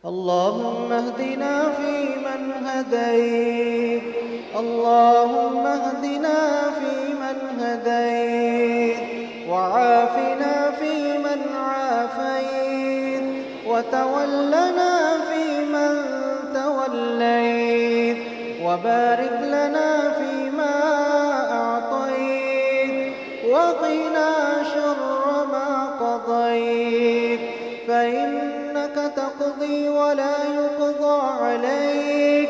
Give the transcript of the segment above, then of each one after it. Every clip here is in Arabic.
اللهم اهدنا فيمن هديت، اللهم اهدنا فيمن هديت، وعافنا فيمن عافيت، وتولنا فيمن توليت، وبارك لنا فيما أعطيت، وقنا شر ما قضيت، فإنك تقضي ولا يقضى عليك،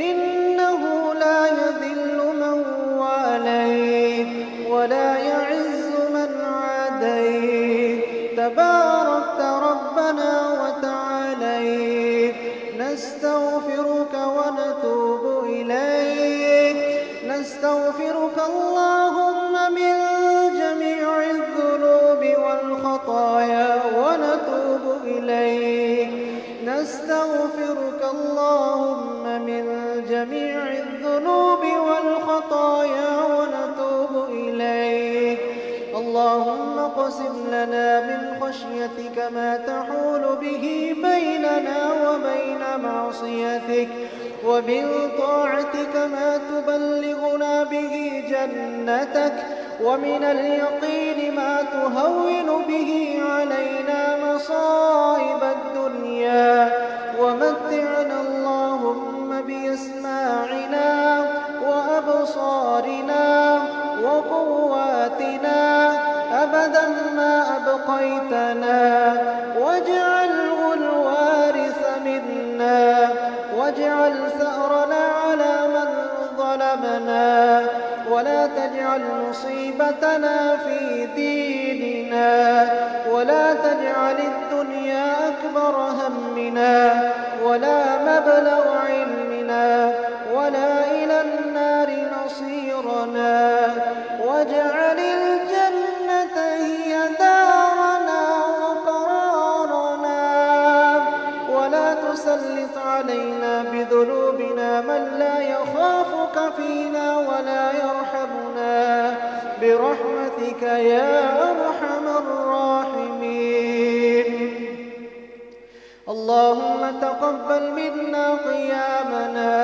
إنه لا يذل من واليت ولا يعز من عاديت، تباركت ربنا وتعاليت. نستغفرك ونتوب إليك، نستغفرك اللهم من جميع الذنوب والخطايا ونتوب إليك، نستغفرك اللهم من جميع الذنوب والخطايا ونتوب إليك. اللهم اقسم لنا من خشيتك ما تحول به بيننا وبين معصيتك، ومن طاعتك ما تبلغنا به جنتك، ومن اليقين ما تهون به علينا مصائب الدنيا، ومتعنا اللهم بأسماعنا وأبصارنا وقواتنا أبدا ما أبقيتنا، واجعله الوارث منا، واجعل ثأرنا على من ظلمنا، ولا تجعل مصيبتنا في ديننا، ولا تجعل الدنيا أكبر همنا ولا مبلغ علمنا ولا إلى النار مصيرنا، واجعل الجنة هي دارنا وقرارنا، ولا تسلط علينا بذنوبنا من لا يخافك فينا ولا يرحمنا، برحمتك يا أرحم الراحمين. اللهم تقبل منا قيامنا،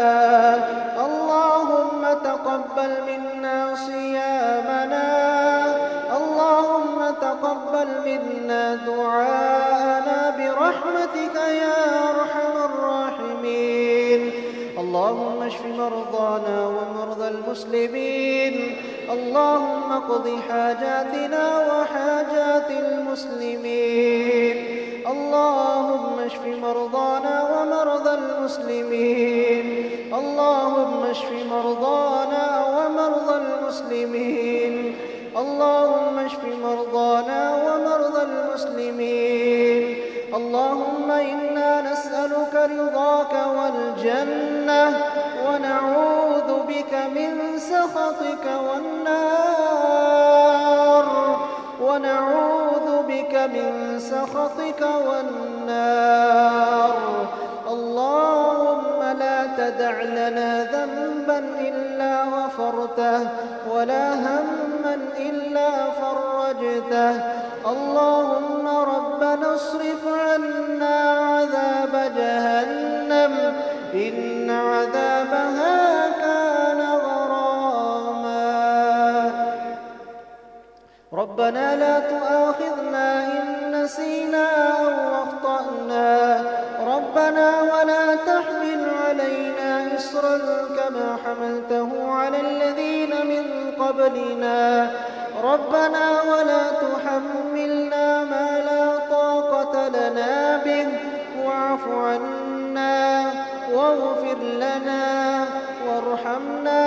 اللهم تقبل منا صيامنا، اللهم تقبل منا دعاءنا، برحمتك يا أرحم الراحمين. اللهم اشف مرضانا ومرضى المسلمين، اللهم اقض حاجاتنا وحاجات المسلمين، اللهم اشف مرضانا ومرضى المسلمين، اللهم اشف مرضانا ومرضى المسلمين، اللهم اشف مرضانا ومرضى المسلمين. اللهم إنا نسألك رضاك والجنة، ونعوذ بك من سخطك والنار، ونعوذ بك من سخطك والنار. اللهم لا تدع لنا ذنبا إلا غفرته، ولا هما إلا فرجته. اللهم ربنا اصرف عنا عذاب جهنم، إن عذابها كان غراما. ربنا لا تؤاخذنا إن نسينا أو أخطأنا، ربنا ولا تحمل علينا إصرا كما حملته على الذين من قبلنا، ربنا ولا تحملنا ما لا طاقة لنا به، واعف عنا واغفر لنا وارحمنا،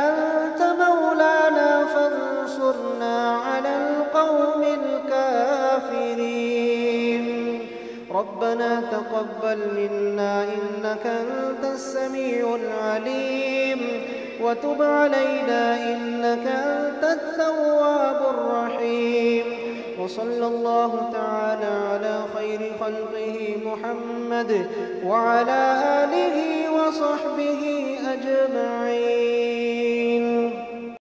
أنت مولانا فانصرنا على القوم الكافرين. ربنا تقبل منا إنك أنت السميع العليم، وتب علينا إنك أنت التواب الرحيم. وصلى الله تعالى على خير خلقه محمد وعلى آله وصحبه أجمعين.